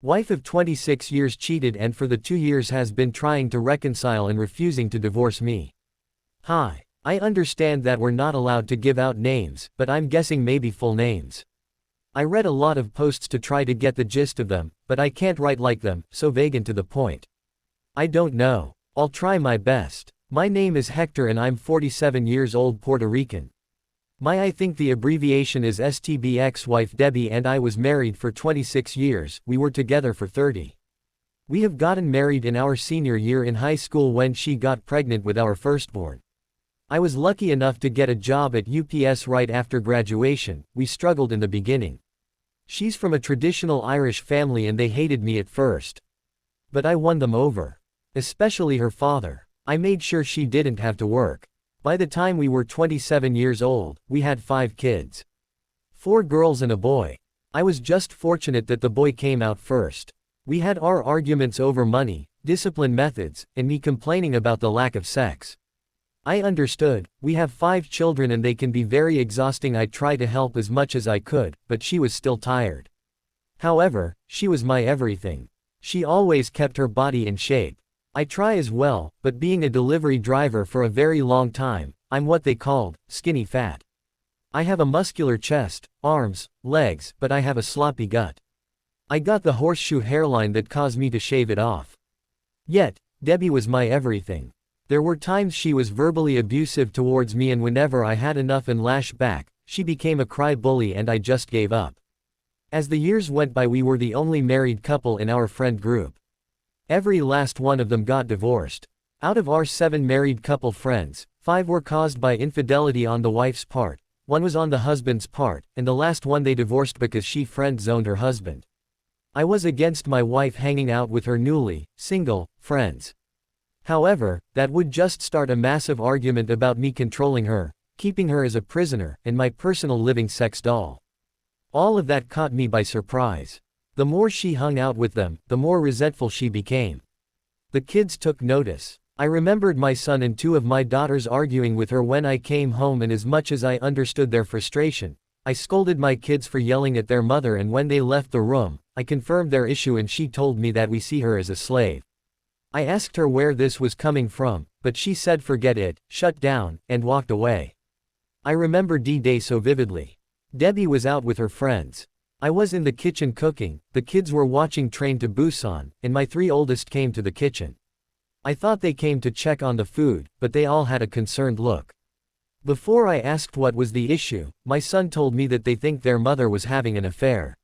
Wife of 26 years cheated and for the 2 years has been trying to reconcile and refusing to divorce me. Hi. I understand that we're not allowed to give out names, but I'm guessing maybe full names. I read a lot of posts to try to get the gist of them, but I can't write like them, so vague and to the point. I don't know. I'll try my best. My name is Hector and I'm 47 years old, Puerto Rican. I think the abbreviation is STB. Ex-wife Debbie and I was married for 26 years, we were together for 30. We have gotten married in our senior year in high school when she got pregnant with our firstborn. I was lucky enough to get a job at UPS right after graduation. We struggled in the beginning. She's from a traditional Irish family and they hated me at first. But I won them over. Especially her father. I made sure she didn't have to work. By the time we were 27 years old, we had 5 kids. 4 girls and a boy. I was just fortunate that the boy came out first. We had our arguments over money, discipline methods, and me complaining about the lack of sex. I understood, we have 5 children and they can be very exhausting. I tried to help as much as I could, but she was still tired. However, she was my everything. She always kept her body in shape. I try as well, but being a delivery driver for a very long time, I'm what they called skinny fat. I have a muscular chest, arms, legs, but I have a sloppy gut. I got the horseshoe hairline that caused me to shave it off. Yet, Debbie was my everything. There were times she was verbally abusive towards me and whenever I had enough and lashed back, she became a cry bully and I just gave up. As the years went by we were the only married couple in our friend group. Every last one of them got divorced. Out of our 7 married couple friends, 5 were caused by infidelity on the wife's part, 1 was on the husband's part, and the last one they divorced because she friend-zoned her husband. I was against my wife hanging out with her newly single friends. However, that would just start a massive argument about me controlling her, keeping her as a prisoner, and my personal living sex doll. All of that caught me by surprise. The more she hung out with them, the more resentful she became. The kids took notice. I remembered my son and 2 of my daughters arguing with her when I came home, and as much as I understood their frustration, I scolded my kids for yelling at their mother, and when they left the room, I confirmed their issue and she told me that we see her as a slave. I asked her where this was coming from, but she said forget it, shut down, and walked away. I remember D-Day so vividly. Debbie was out with her friends. I was in the kitchen cooking, the kids were watching Train to Busan, and my 3 oldest came to the kitchen. I thought they came to check on the food, but they all had a concerned look. Before I asked what was the issue, my son told me that they think their mother was having an affair.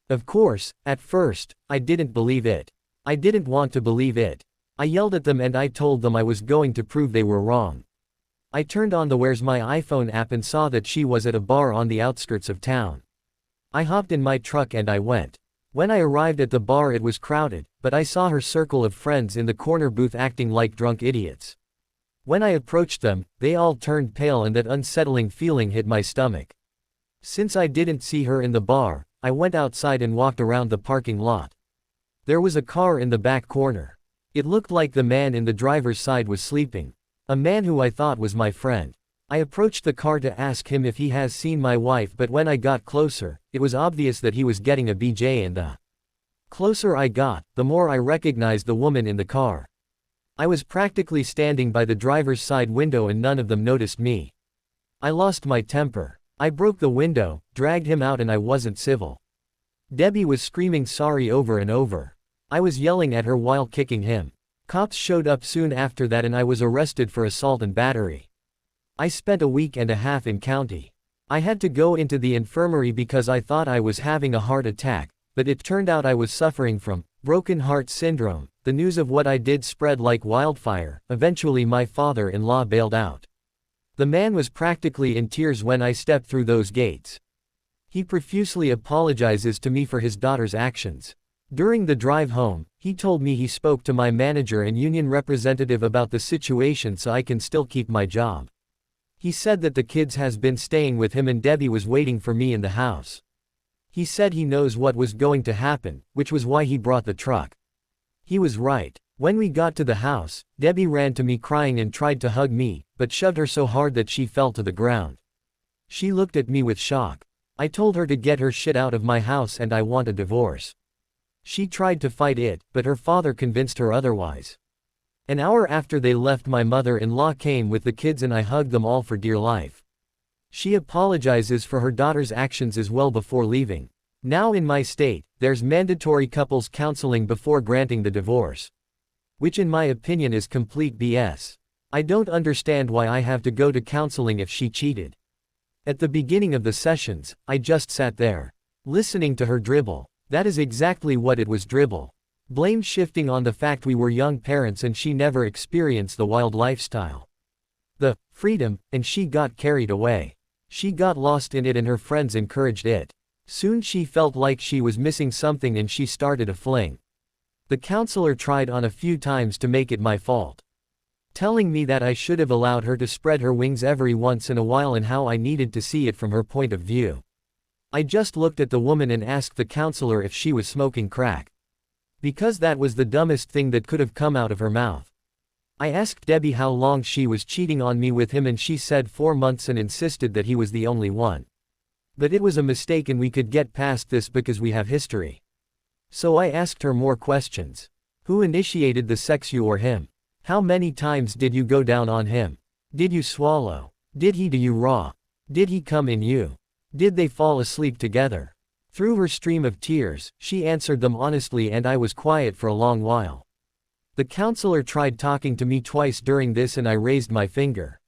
Of course, at first, I didn't believe it. I didn't want to believe it. I yelled at them and I told them I was going to prove they were wrong. I turned on the Where's My iPhone app and saw that she was at a bar on the outskirts of town. I hopped in my truck and I went. When I arrived at the bar it was crowded, but I saw her circle of friends in the corner booth acting like drunk idiots. When I approached them, they all turned pale and that unsettling feeling hit my stomach. Since I didn't see her in the bar, I went outside and walked around the parking lot. There was a car in the back corner. It looked like the man in the driver's side was sleeping. A man who I thought was my friend. I approached the car to ask him if he has seen my wife, but when I got closer, it was obvious that he was getting a BJ, and the closer I got, the more I recognized the woman in the car. I was practically standing by the driver's side window and none of them noticed me. I lost my temper. I broke the window, dragged him out, and I wasn't civil. Debbie was screaming sorry over and over. I was yelling at her while kicking him. Cops showed up soon after that and I was arrested for assault and battery. I spent a week and a half in county. I had to go into the infirmary because I thought I was having a heart attack, but it turned out I was suffering from broken heart syndrome. The news of what I did spread like wildfire. Eventually my father-in-law bailed out. The man was practically in tears when I stepped through those gates. He profusely apologizes to me for his daughter's actions. During the drive home, he told me he spoke to my manager and union representative about the situation so I can still keep my job. He said that the kids has been staying with him and Debbie was waiting for me in the house. He said he knows what was going to happen, which was why he brought the truck. He was right. When we got to the house, Debbie ran to me crying and tried to hug me, but shoved her so hard that she fell to the ground. She looked at me with shock. I told her to get her shit out of my house and I want a divorce. She tried to fight it, but her father convinced her otherwise. An hour after they left, my mother-in-law came with the kids and I hugged them all for dear life. She apologizes for her daughter's actions as well before leaving. Now in my state, there's mandatory couples counseling before granting the divorce. Which in my opinion is complete BS. I don't understand why I have to go to counseling if she cheated. At the beginning of the sessions, I just sat there, listening to her dribble. That is exactly what it was, dribble. Blame shifting on the fact we were young parents and she never experienced the wild lifestyle. The freedom, and she got carried away. She got lost in it and her friends encouraged it. Soon she felt like she was missing something and she started a fling. The counselor tried on a few times to make it my fault, telling me that I should have allowed her to spread her wings every once in a while and how I needed to see it from her point of view. I just looked at the woman and asked the counselor if she was smoking crack. Because that was the dumbest thing that could have come out of her mouth. I asked Debbie how long she was cheating on me with him and she said 4 months and insisted that he was the only one. But it was a mistake and we could get past this because we have history. So I asked her more questions. Who initiated the sex, you or him? How many times did you go down on him? Did you swallow? Did he do you raw? Did he come in you? Did they fall asleep together? Through her stream of tears, she answered them honestly and I was quiet for a long while. The counselor tried talking to me twice during this and I raised my finger.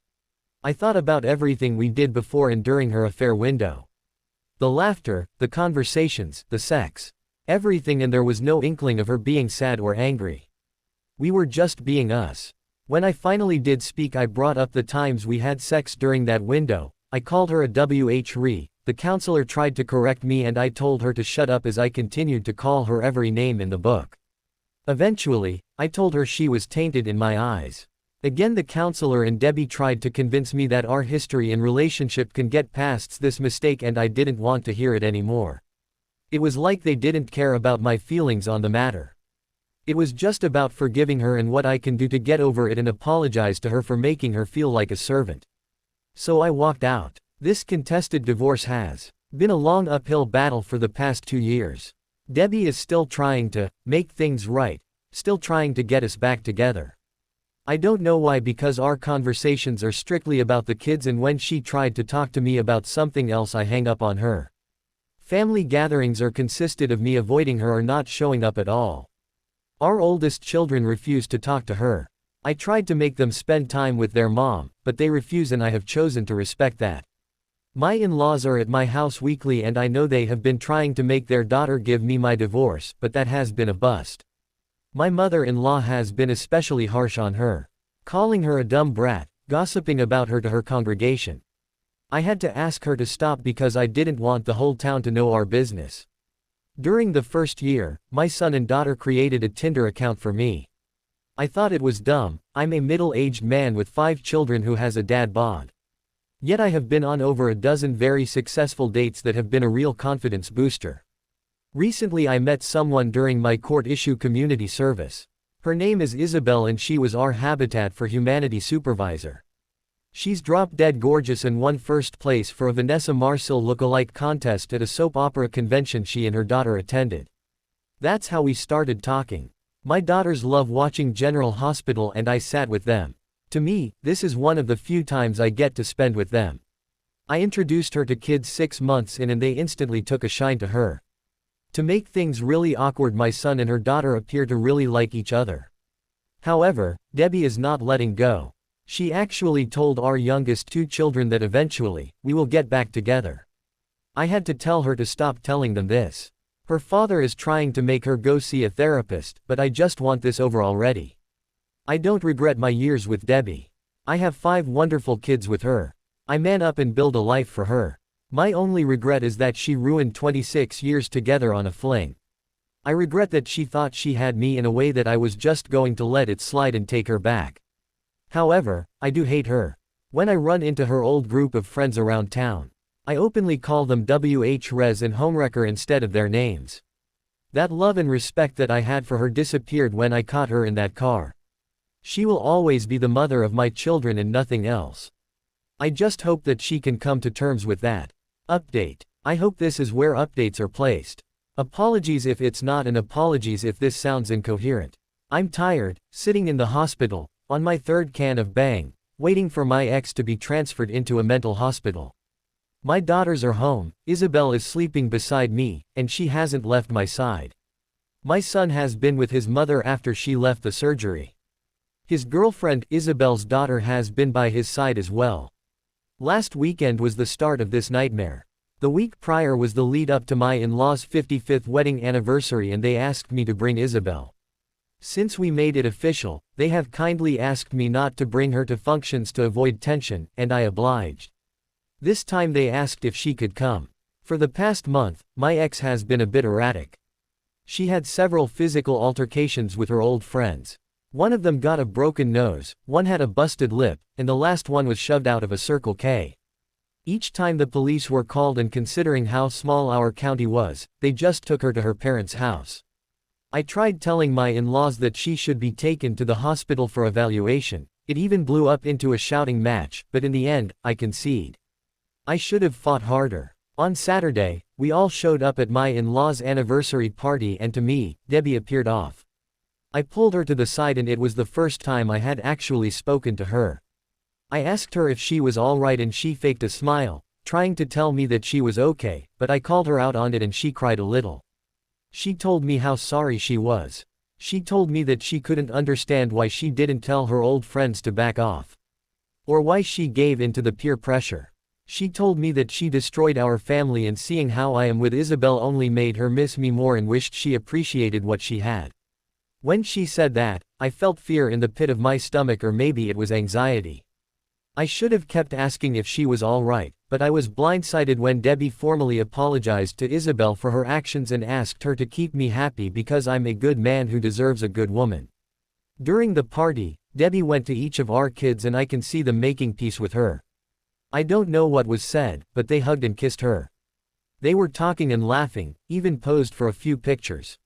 I thought about everything we did before and during her affair window. The laughter, the conversations, the sex. Everything, and there was no inkling of her being sad or angry. We were just being us. When I finally did speak, I brought up the times we had sex during that window. I called her a WHRE. The counselor tried to correct me and I told her to shut up as I continued to call her every name in the book. Eventually, I told her she was tainted in my eyes. Again, the counselor and Debbie tried to convince me that our history and relationship can get past this mistake and I didn't want to hear it anymore. It was like they didn't care about my feelings on the matter. It was just about forgiving her and what I can do to get over it and apologize to her for making her feel like a servant. So I walked out. This contested divorce has been a long uphill battle for the past 2 years. Debbie is still trying to make things right, still trying to get us back together. I don't know why, because our conversations are strictly about the kids and when she tried to talk to me about something else I hang up on her. Family gatherings are consisted of me avoiding her or not showing up at all. Our oldest children refuse to talk to her. I tried to make them spend time with their mom, but they refuse and I have chosen to respect that. My in-laws are at my house weekly and I know they have been trying to make their daughter give me my divorce, but that has been a bust. My mother-in-law has been especially harsh on her, calling her a dumb brat, gossiping about her to her congregation. I had to ask her to stop because I didn't want the whole town to know our business. During the first year, my son and daughter created a Tinder account for me. I thought it was dumb. I'm a middle-aged man with 5 children who has a dad bod. Yet I have been on over a dozen very successful dates that have been a real confidence booster. Recently I met someone during my court-issue community service. Her name is Isabel and she was our Habitat for Humanity supervisor. She's drop-dead gorgeous and won first place for a Vanessa Marcil look-alike contest at a soap opera convention she and her daughter attended. That's how we started talking. My daughters love watching General Hospital and I sat with them. To me, this is one of the few times I get to spend with them. I introduced her to kids 6 months in and they instantly took a shine to her. To make things really awkward, my son and her daughter appear to really like each other. However, Debbie is not letting go. She actually told our youngest 2 children that eventually, we will get back together. I had to tell her to stop telling them this. Her father is trying to make her go see a therapist, but I just want this over already. I don't regret my years with Debbie. I have 5 wonderful kids with her. I man up and build a life for her. My only regret is that she ruined 26 years together on a fling. I regret that she thought she had me in a way that I was just going to let it slide and take her back. However, I do hate her. When I run into her old group of friends around town, I openly call them WHRES and Homewrecker instead of their names. That love and respect that I had for her disappeared when I caught her in that car. She will always be the mother of my children and nothing else. I just hope that she can come to terms with that. Update. I hope this is where updates are placed. Apologies if it's not, and apologies if this sounds incoherent. I'm tired, sitting in the hospital, on my third can of Bang, waiting for my ex to be transferred into a mental hospital. My daughters are home, Isabel is sleeping beside me, and she hasn't left my side. My son has been with his mother after she left the surgery. His girlfriend, Isabel's daughter, has been by his side as well. Last weekend was the start of this nightmare. The week prior was the lead up to my in-laws' 55th wedding anniversary, and they asked me to bring Isabel. Since we made it official, they have kindly asked me not to bring her to functions to avoid tension, and I obliged. This time they asked if she could come. For the past month, my ex has been a bit erratic. She had several physical altercations with her old friends. One of them got a broken nose, one had a busted lip, and the last one was shoved out of a Circle K. Each time the police were called, and considering how small our county was, they just took her to her parents' house. I tried telling my in-laws that she should be taken to the hospital for evaluation. It even blew up into a shouting match, but in the end, I concede. I should have fought harder. On Saturday, we all showed up at my in-laws' anniversary party, and to me, Debbie appeared off. I pulled her to the side, and it was the first time I had actually spoken to her. I asked her if she was alright, and she faked a smile, trying to tell me that she was okay, but I called her out on it and she cried a little. She told me how sorry she was. She told me that she couldn't understand why she didn't tell her old friends to back off. Or why she gave in to the peer pressure. She told me that she destroyed our family, and seeing how I am with Isabel only made her miss me more, and wished she appreciated what she had. When she said that, I felt fear in the pit of my stomach, or maybe it was anxiety. I should have kept asking if she was all right, but I was blindsided when Debbie formally apologized to Isabel for her actions and asked her to keep me happy because I'm a good man who deserves a good woman. During the party, Debbie went to each of our kids, and I can see them making peace with her. I don't know what was said, but they hugged and kissed her. They were talking and laughing, even posed for a few pictures.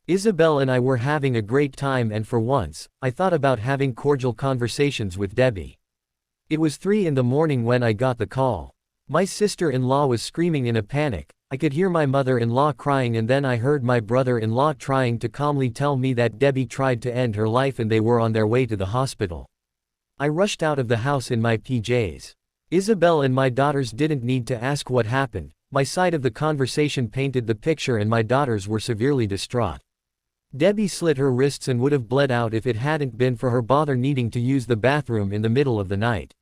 Isabel and I were having a great time, and for once, I thought about having cordial conversations with Debbie. It was 3 in the morning when I got the call. My sister-in-law was screaming in a panic. I could hear my mother-in-law crying, and then I heard my brother-in-law trying to calmly tell me that Debbie tried to end her life and they were on their way to the hospital. I rushed out of the house in my PJs. Isabel and my daughters didn't need to ask what happened. My side of the conversation painted the picture, and my daughters were severely distraught. Debbie slit her wrists and would have bled out if it hadn't been for her bother needing to use the bathroom in the middle of the night.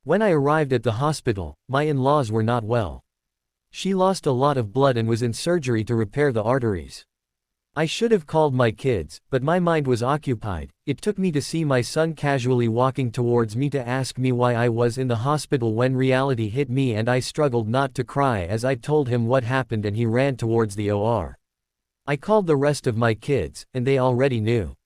When I arrived at the hospital, my in-laws were not well. She lost a lot of blood and was in surgery to repair the arteries. I should have called my kids, but my mind was occupied. It took me to see my son casually walking towards me to ask me why I was in the hospital when reality hit me, and I struggled not to cry as I told him what happened, and he ran towards the OR. I called the rest of my kids, and they already knew.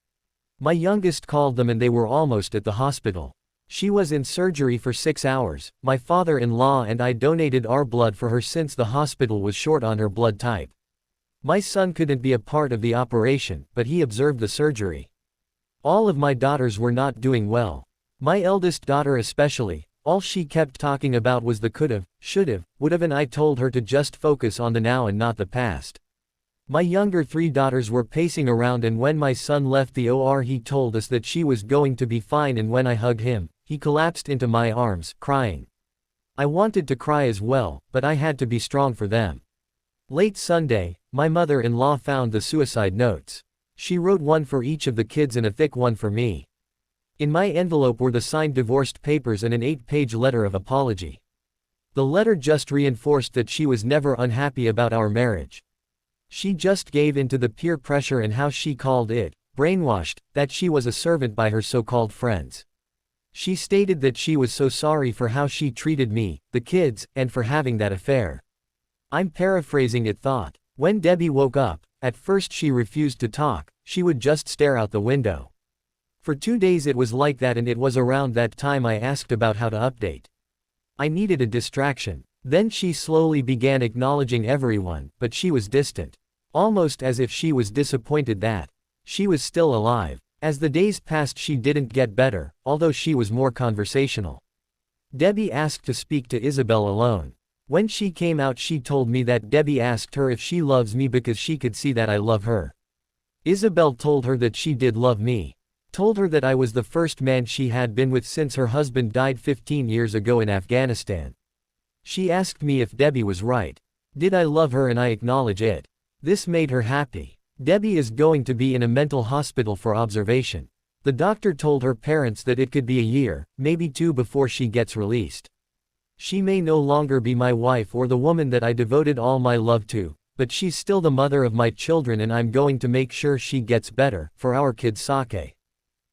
My youngest called them, and they were almost at the hospital. She was in surgery for 6 hours. My father-in-law and I donated our blood for her since the hospital was short on her blood type. My son couldn't be a part of the operation, but he observed the surgery. All of my daughters were not doing well. My eldest daughter especially. All she kept talking about was the could've, should've, would've, and I told her to just focus on the now and not the past. My younger 3 daughters were pacing around, and when my son left the OR he told us that she was going to be fine, and when I hugged him, he collapsed into my arms, crying. I wanted to cry as well, but I had to be strong for them. Late Sunday, my mother-in-law found the suicide notes. She wrote one for each of the kids and a thick one for me. In my envelope were the signed divorced papers and an 8-page letter of apology. The letter just reinforced that she was never unhappy about our marriage. She just gave in to the peer pressure and, how she called it, brainwashed, that she was a servant by her so-called friends. She stated that she was so sorry for how she treated me, the kids, and for having that affair. I'm paraphrasing it. Thought. When Debbie woke up, at first she refused to talk. She would just stare out the window. For 2 days it was like that, and it was around that time I asked about how to update. I needed a distraction. Then she slowly began acknowledging everyone, but she was distant. Almost as if she was disappointed that she was still alive. As the days passed she didn't get better, although she was more conversational. Debbie asked to speak to Isabel alone. When she came out she told me that Debbie asked her if she loves me because she could see that I love her. Isabel told her that she did love me. Told her that I was the first man she had been with since her husband died 15 years ago in Afghanistan. She asked me if Debbie was right. Did I love her, and I acknowledge it. This made her happy. Debbie is going to be in a mental hospital for observation. The doctor told her parents that it could be a year, maybe 2 before she gets released. She may no longer be my wife or the woman that I devoted all my love to, but she's still the mother of my children, and I'm going to make sure she gets better, for our kid Sake.